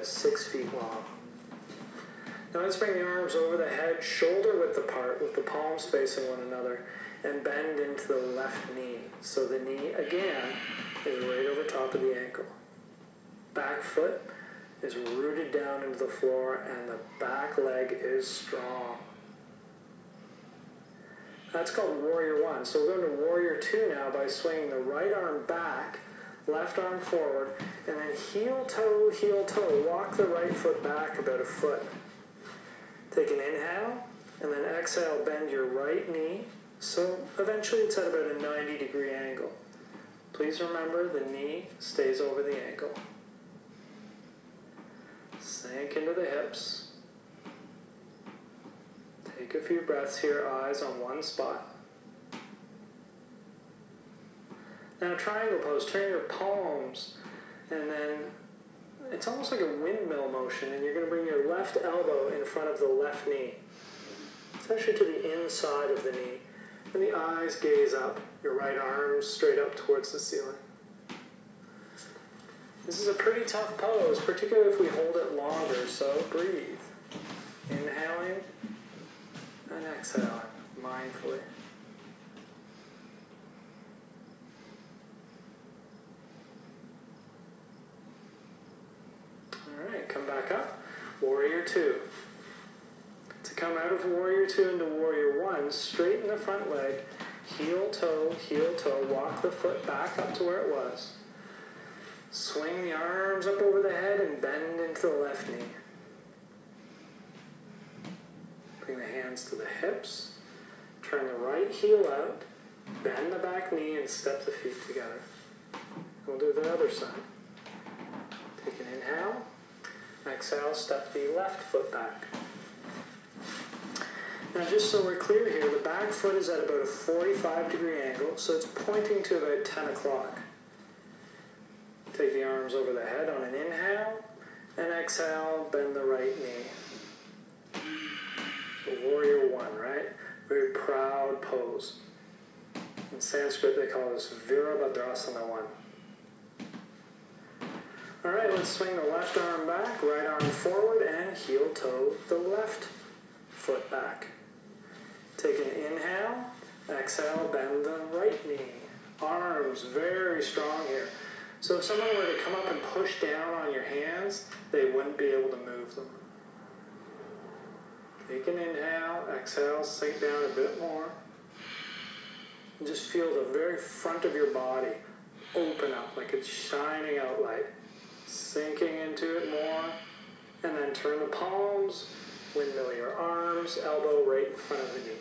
6 feet long. Now let's bring the arms over the head, shoulder width apart, with the palms facing one another, and bend into the left knee. So the knee, again, is right over top of the ankle. Back foot is rooted down into the floor, and the back leg is strong. That's called Warrior 1. So we're going to Warrior 2 now by swinging the right arm back, left arm forward, and then heel, toe, walk the right foot back about a foot. Take an inhale, and then exhale, bend your right knee, so eventually it's at about a 90-degree angle. Please remember the knee stays over the ankle. Sink into the hips. Take a few breaths here, eyes on one spot. Now triangle pose, turn your palms, and then it's almost like a windmill motion, and you're going to bring your left elbow in front of the left knee. It's actually to the inside of the knee. And the eyes gaze up, your right arm straight up towards the ceiling. This is a pretty tough pose, particularly if we hold it longer, so breathe. Inhaling and exhaling mindfully. Alright, come back up. Warrior 2. To come out of Warrior 2 into Warrior 1, straighten the front leg, heel, toe, walk the foot back up to where it was. Swing the arms up over the head and bend into the left knee. Bring the hands to the hips, turn the right heel out, bend the back knee and step the feet together. We'll do the other side. Take an inhale, exhale, step the left foot back. Now just so we're clear here, the back foot is at about a 45-degree angle, so it's pointing to about 10 o'clock. Take the arms over the head on an inhale, and exhale, bend the right knee. So Warrior 1, right? Very proud pose. In Sanskrit they call this Virabhadrasana 1. Alright, let's swing the left arm back, right arm forward, and heel toe the left foot back. Take an inhale, exhale, bend the right knee. Arms very strong here. So if someone were to come up and push down on your hands, they wouldn't be able to move them. Take an inhale, exhale, sink down a bit more. And just feel the very front of your body open up like it's shining out light. Sinking into it more, and then turn the palms, windmill your arms, elbow right in front of the knee.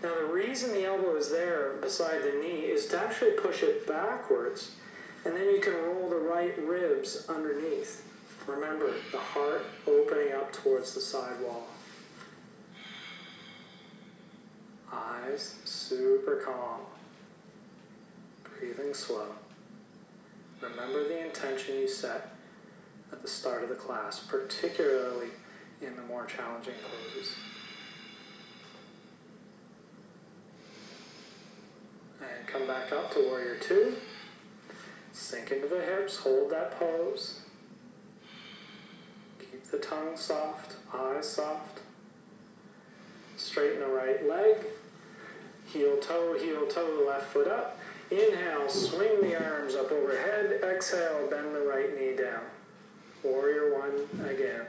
Now the reason the elbow is there beside the knee is to actually push it backwards, and then you can roll the right ribs underneath. Remember, the heart opening up towards the side wall. Eyes super calm. Breathing slow. Remember the intention you set at the start of the class, particularly in the more challenging poses. And come back up to Warrior 2. Sink into the hips, hold that pose. Keep the tongue soft, eyes soft. Straighten the right leg. Heel toe, left foot up. Inhale, swing the arms up overhead. Exhale, bend the right knee down. Warrior 1 again.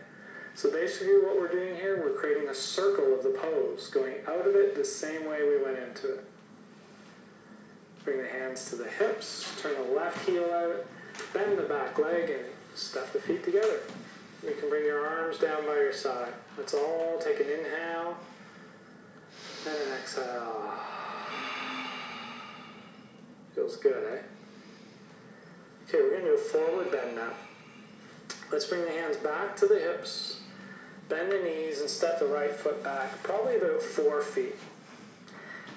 So basically what we're doing here, we're creating a circle of the pose, going out of it the same way we went into it. Bring the hands to the hips, turn the left heel out, bend the back leg, and step the feet together. You can bring your arms down by your side. Let's all take an inhale and an exhale. Feels good, eh? Okay, we're going to do a forward bend now. Let's bring the hands back to the hips, bend the knees, and step the right foot back, probably about 4 feet.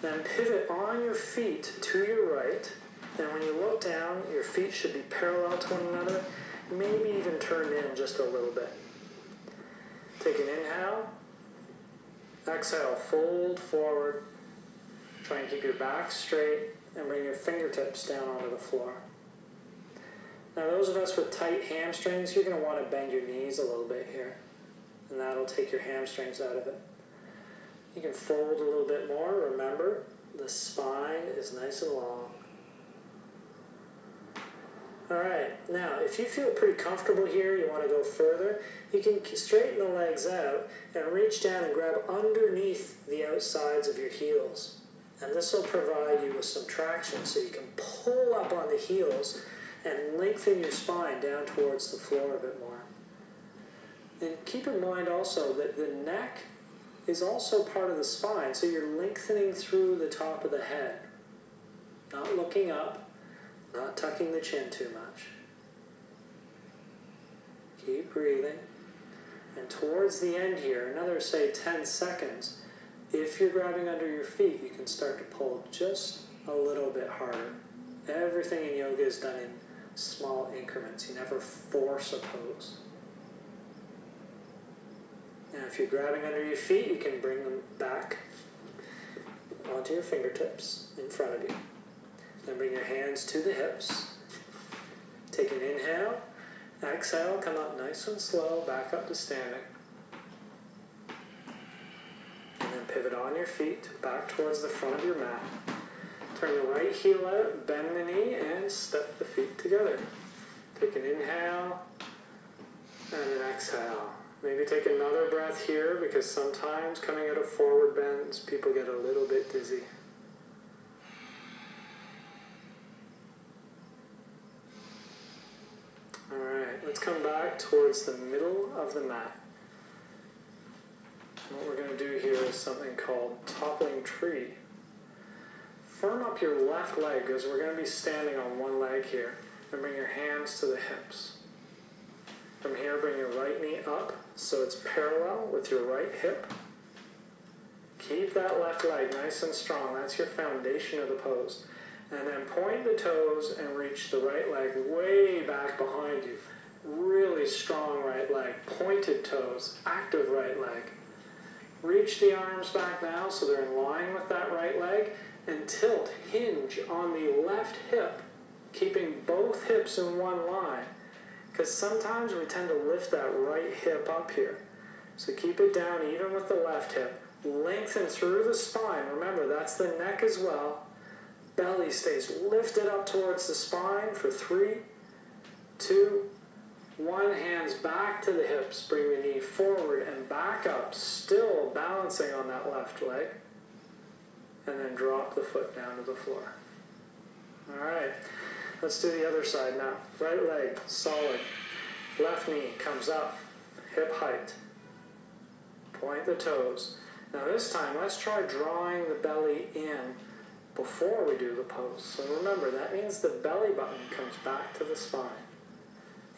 Then pivot on your feet to your right, and when you look down, your feet should be parallel to one another, maybe even turned in just a little bit. Take an inhale, exhale, fold forward, try and keep your back straight, and bring your fingertips down onto the floor. Now those of us with tight hamstrings, you're going to want to bend your knees a little bit here, and that'll take your hamstrings out of it. You can fold a little bit more. Remember, the spine is nice and long. Alright, now if you feel pretty comfortable here, you want to go further, you can straighten the legs out and reach down and grab underneath the outsides of your heels. And this will provide you with some traction so you can pull up on the heels and lengthen your spine down towards the floor a bit more. And keep in mind also that the neck is also part of the spine, so you're lengthening through the top of the head. Not looking up. Not tucking the chin too much. Keep breathing. And towards the end here, another say 10 seconds, if you're grabbing under your feet, you can start to pull just a little bit harder. Everything in yoga is done in small increments. You never force a pose. Now if you're grabbing under your feet, you can bring them back onto your fingertips in front of you. Then bring your hands to the hips. Take an inhale. Exhale, come up nice and slow, back up to standing. And then pivot on your feet, back towards the front of your mat. Turn the right heel out, bend the knee, and step the feet together. Take an inhale, and an exhale. Maybe take another breath here, because sometimes coming out of forward bends, people get a little bit dizzy. Alright, let's come back towards the middle of the mat. And what we're going to do here is something called toppling tree. Firm up your left leg because we're going to be standing on one leg here. And bring your hands to the hips. From here, bring your right knee up so it's parallel with your right hip. Keep that left leg nice and strong. That's your foundation of the pose. And then point the toes and reach the right leg way back behind you. Really strong right leg. Pointed toes. Active right leg. Reach the arms back now so they're in line with that right leg. And tilt, hinge on the left hip. Keeping both hips in one line. Because sometimes we tend to lift that right hip up here. So keep it down even with the left hip. Lengthen through the spine. Remember, that's the neck as well. Belly stays lifted up towards the spine for 3, 2, 1. Hands back to the hips. Bring the knee forward and back up, still balancing on that left leg. And then drop the foot down to the floor. Alright, let's do the other side now. Right leg, solid. Left knee comes up, hip height. Point the toes. Now this time, let's try drawing the belly in before we do the pose. So remember, that means the belly button comes back to the spine.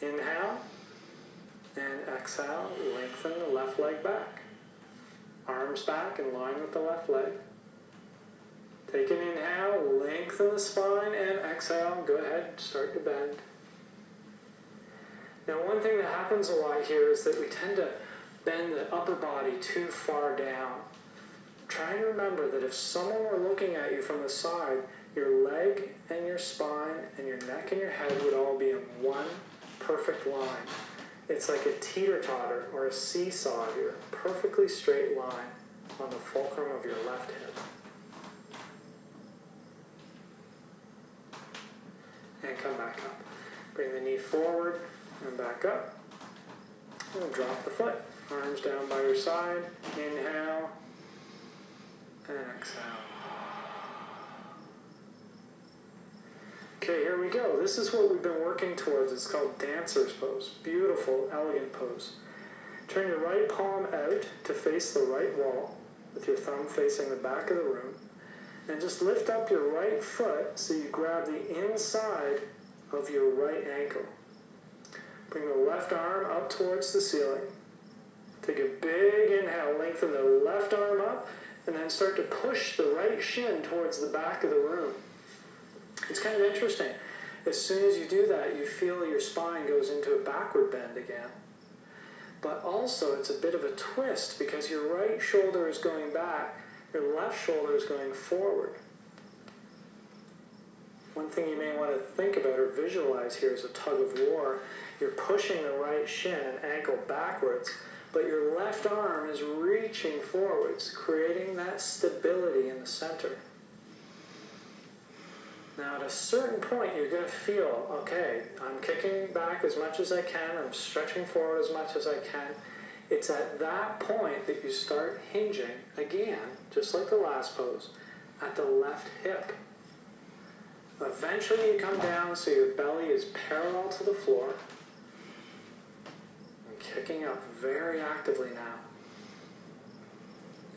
Inhale, and exhale, lengthen the left leg back. Arms back in line with the left leg. Take an inhale, lengthen the spine, and exhale, go ahead, start to bend. Now one thing that happens a lot here is that we tend to bend the upper body too far down. Try and remember that if someone were looking at you from the side, your leg and your spine and your neck and your head would all be in one perfect line. It's like a teeter-totter or a seesaw here, perfectly straight line on the fulcrum of your left hip. And come back up. Bring the knee forward and back up. And drop the foot. Arms down by your side. Inhale. And exhale. Okay, here we go. This is what we've been working towards. It's called dancer's pose. Beautiful, elegant pose. Turn your right palm out to face the right wall with your thumb facing the back of the room. And just lift up your right foot so you grab the inside of your right ankle. Bring the left arm up towards the ceiling. Take a big inhale, lengthen the left arm up, and then start to push the right shin towards the back of the room. It's kind of interesting. As soon as you do that, you feel your spine goes into a backward bend again. But also, it's a bit of a twist because your right shoulder is going back, your left shoulder is going forward. One thing you may want to think about or visualize here is a tug of war. You're pushing the right shin and ankle backwards, but your left arm is reaching forwards, creating that stability in the center. Now at a certain point, you're going to feel, okay, I'm kicking back as much as I can, I'm stretching forward as much as I can. It's at that point that you start hinging again, just like the last pose, at the left hip. Eventually you come down so your belly is parallel to the floor. And kicking up very actively now.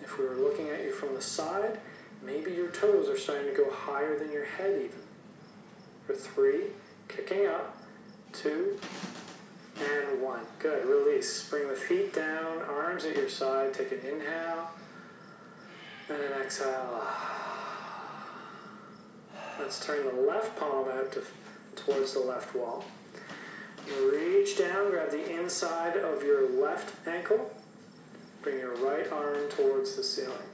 If we were looking at you from the side, maybe your toes are starting to go higher than your head even. For 3, kicking up, 2, and 1. Good, release. Bring the feet down, arms at your side, take an inhale, and an exhale. Let's turn the left palm out towards the left wall. Reach down, grab the inside of your left ankle. Bring your right arm towards the ceiling.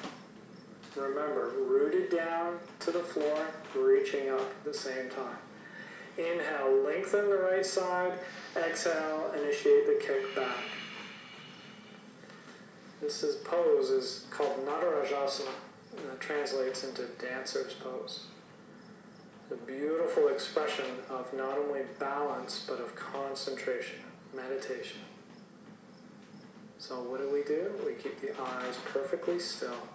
Remember, rooted down to the floor, reaching up at the same time. Inhale, lengthen the right side. Exhale, initiate the kick back. This pose is called Natarajasana, and that translates into dancer's pose. A beautiful expression of not only balance, but of concentration, meditation. So what do? We keep the eyes perfectly still.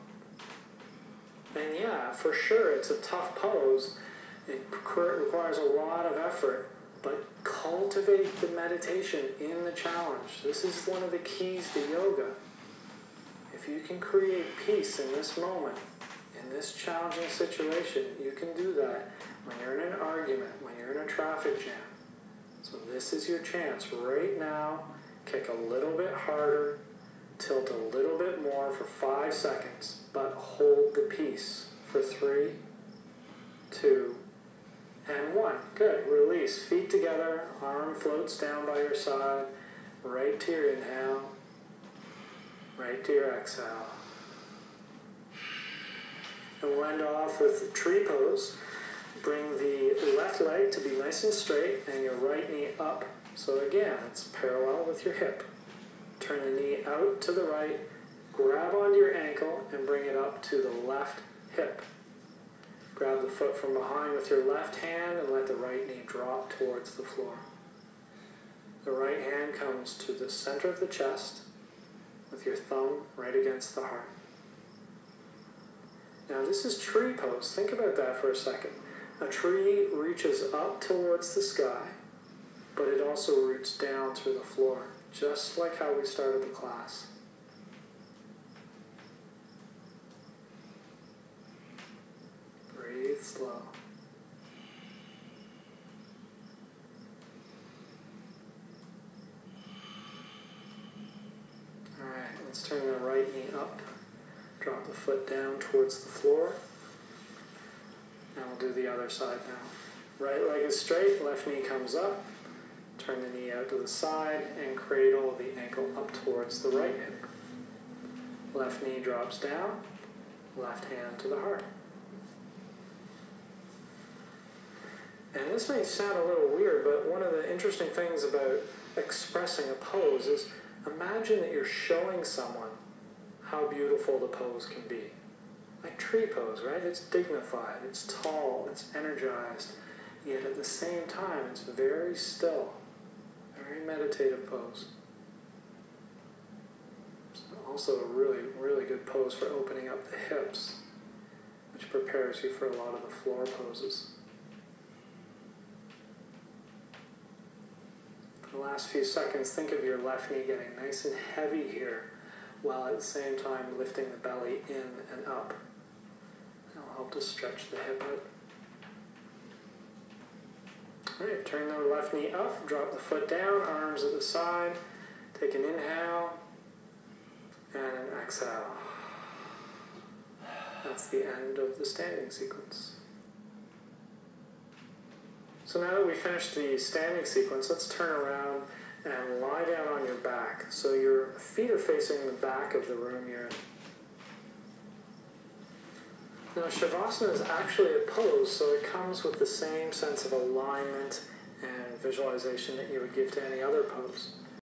And yeah, for sure, it's a tough pose. It requires a lot of effort, but cultivate the meditation in the challenge. This is one of the keys to yoga. If you can create peace in this moment, in this challenging situation, you can do that when you're in an argument, when you're in a traffic jam. So this is your chance right now. Kick a little bit harder, tilt a little bit more for 5 seconds, but hold the peace for 3, 2, and 1. Good. Release. Feet together. Arm floats down by your side. Right to your inhale. Right to your exhale. And we'll end off with tree pose. Bring the left leg to be nice and straight and your right knee up. So again, it's parallel with your hip. Turn the knee out to the right, grab onto your ankle and bring it up to the left hip. Grab the foot from behind with your left hand and let the right knee drop towards the floor. The right hand comes to the center of the chest with your thumb right against the heart. Now this is tree pose. Think about that for a second. A tree reaches up towards the sky, but it also roots down through the floor, just like how we started the class. Breathe slow. Alright, let's turn the right knee up. Drop the foot down towards the floor. And we'll do the other side now. Right leg is straight, left knee comes up. Turn the knee out to the side and cradle the ankle up towards the right hip. Left knee drops down, left hand to the heart. And this may sound a little weird, but one of the interesting things about expressing a pose is imagine that you're showing someone how beautiful the pose can be. Like tree pose, right? It's dignified, it's tall, it's energized, yet at the same time it's very still. Very meditative pose. It's also a really, really good pose for opening up the hips, which prepares you for a lot of the floor poses. For the last few seconds, think of your left knee getting nice and heavy here, while at the same time lifting the belly in and up. It'll help to stretch the hip out. Alright, turn the left knee up, drop the foot down, arms at the side, take an inhale, and an exhale. That's the end of the standing sequence. So now that we've finished the standing sequence, let's turn around and lie down on your back. So your feet are facing the back of the room you're in. Now, Shavasana is actually a pose, so it comes with the same sense of alignment and visualization that you would give to any other pose.